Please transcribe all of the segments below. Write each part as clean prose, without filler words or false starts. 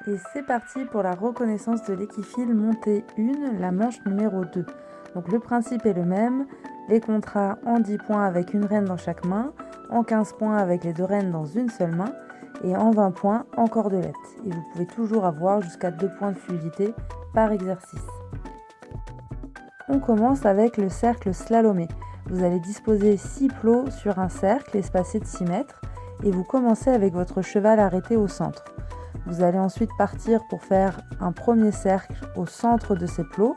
Et c'est parti pour la reconnaissance de l'équifile montée 1, la manche numéro 2. Donc le principe est le même, les contrats en 10 points avec une reine dans chaque main, en 15 points avec les 2 reines dans une seule main, et en 20 points en cordelette. Et vous pouvez toujours avoir jusqu'à 2 points de fluidité par exercice. On commence avec le cercle slalomé. Vous allez disposer 6 plots sur un cercle espacé de 6 mètres, et vous commencez avec votre cheval arrêté au centre. Vous allez ensuite partir pour faire un premier cercle au centre de ces plots,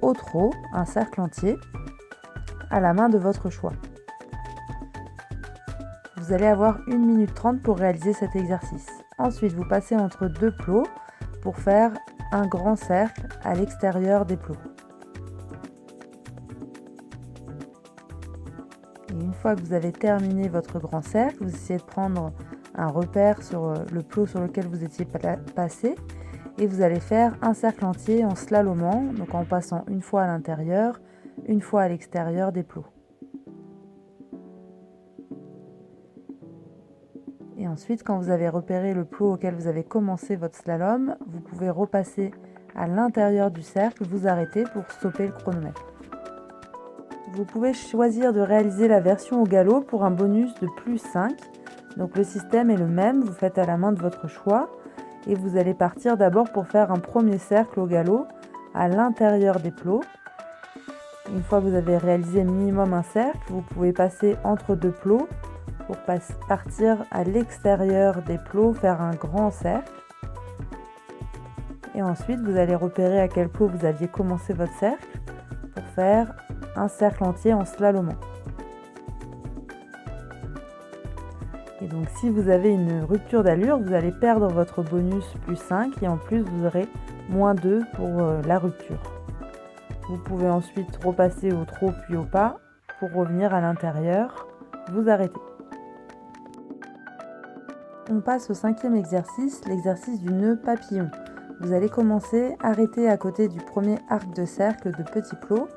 au trot, un cercle entier, à la main de votre choix. Vous allez avoir 1 minute 30 pour réaliser cet exercice. Ensuite, vous passez entre 2 plots pour faire un grand cercle à l'extérieur des plots. Et une fois que vous avez terminé votre grand cercle, vous essayez de prendre un repère sur le plot sur lequel vous étiez passé et vous allez faire un cercle entier en slalomant, donc en passant une fois à l'intérieur, une fois à l'extérieur des plots. Et ensuite, quand vous avez repéré le plot auquel vous avez commencé votre slalom, vous pouvez repasser à l'intérieur du cercle, vous arrêter pour stopper le chronomètre. Vous pouvez choisir de réaliser la version au galop pour un bonus de plus 5. Donc le système est le même, vous faites à la main de votre choix et vous allez partir d'abord pour faire un premier cercle au galop à l'intérieur des plots. Une fois que vous avez réalisé minimum un cercle, vous pouvez passer entre 2 plots pour partir à l'extérieur des plots, faire un grand cercle. Et ensuite, vous allez repérer à quel plot vous aviez commencé votre cercle pour faire un cercle entier en slalomant. Et donc si vous avez une rupture d'allure, vous allez perdre votre bonus plus 5 et en plus vous aurez moins 2 pour la rupture. Vous pouvez ensuite repasser au trot puis au pas pour revenir à l'intérieur, vous arrêtez. On passe au 5e exercice, l'exercice du nœud papillon. Vous allez commencer arrêter à côté du premier arc de cercle de petits plots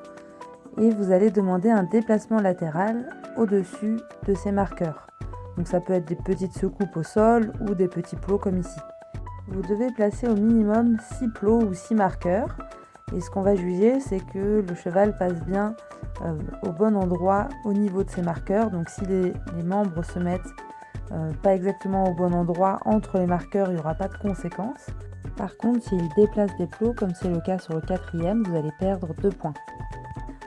et vous allez demander un déplacement latéral au-dessus de ces marqueurs. Donc ça peut être des petites secoupes au sol ou des petits plots comme ici. Vous devez placer au minimum 6 plots ou 6 marqueurs. Et ce qu'on va juger, c'est que le cheval passe bien au bon endroit au niveau de ces marqueurs. Donc si les membres se mettent pas exactement au bon endroit entre les marqueurs, il n'y aura pas de conséquences. Par contre, s'il déplace des plots, comme c'est le cas sur le 4e, vous allez perdre 2 points.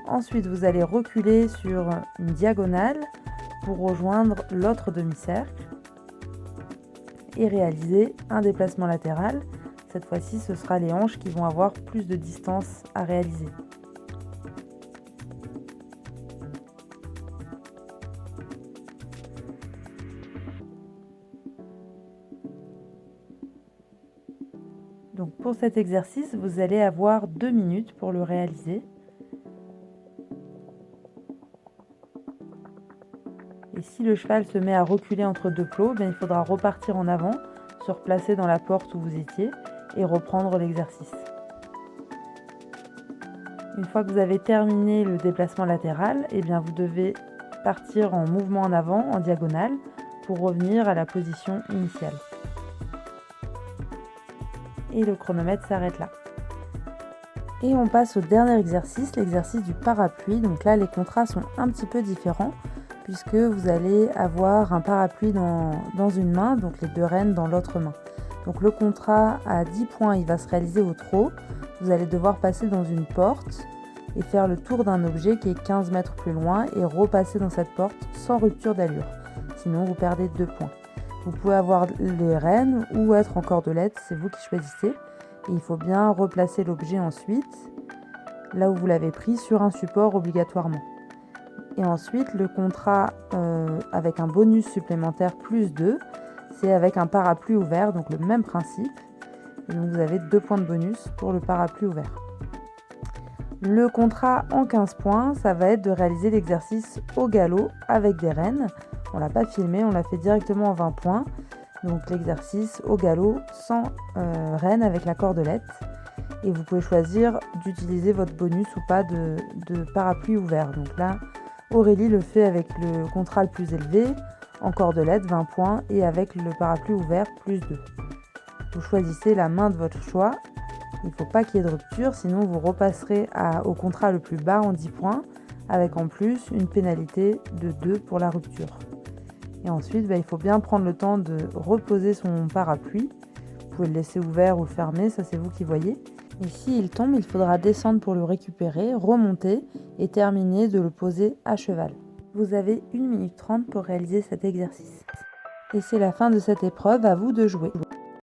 Ensuite, vous allez reculer sur une diagonale pour rejoindre l'autre demi-cercle et réaliser un déplacement latéral. Cette fois-ci, ce sera les hanches qui vont avoir plus de distance à réaliser. Donc pour cet exercice, vous allez avoir 2 minutes pour le réaliser. Et si le cheval se met à reculer entre 2 plots, il faudra repartir en avant, se replacer dans la porte où vous étiez et reprendre l'exercice. Une fois que vous avez terminé le déplacement latéral, vous devez partir en mouvement en avant, en diagonale, pour revenir à la position initiale. Et le chronomètre s'arrête là. Et on passe au dernier exercice, l'exercice du parapluie. Donc là, les contrats sont un petit peu différents, puisque vous allez avoir un parapluie dans une main, donc les 2 reines dans l'autre main. Donc le contrat à 10 points, il va se réaliser au trot. Vous allez devoir passer dans une porte et faire le tour d'un objet qui est 15 mètres plus loin et repasser dans cette porte sans rupture d'allure. Sinon, vous perdez 2 points. Vous pouvez avoir les rênes ou être en cordelette, c'est vous qui choisissez. Et il faut bien replacer l'objet ensuite, là où vous l'avez pris, sur un support obligatoirement. Et ensuite, le contrat avec un bonus supplémentaire plus 2, c'est avec un parapluie ouvert, donc le même principe. Et donc vous avez 2 points de bonus pour le parapluie ouvert. Le contrat en 15 points, ça va être de réaliser l'exercice au galop avec des rênes. On ne l'a pas filmé, on l'a fait directement en 20 points. Donc l'exercice au galop sans rênes avec la cordelette. Et vous pouvez choisir d'utiliser votre bonus ou pas de parapluie ouvert. Donc là, Aurélie le fait avec le contrat le plus élevé, en cordelette 20 points et avec le parapluie ouvert plus 2. Vous choisissez la main de votre choix. Il ne faut pas qu'il y ait de rupture, sinon vous repasserez au contrat le plus bas en 10 points, avec en plus une pénalité de 2 pour la rupture. Et ensuite, il faut bien prendre le temps de reposer son parapluie. Vous pouvez le laisser ouvert ou le fermer, ça c'est vous qui voyez. Et s'il tombe, il faudra descendre pour le récupérer, remonter et terminer de le poser à cheval. Vous avez 1 minute 30 pour réaliser cet exercice. Et c'est la fin de cette épreuve, à vous de jouer.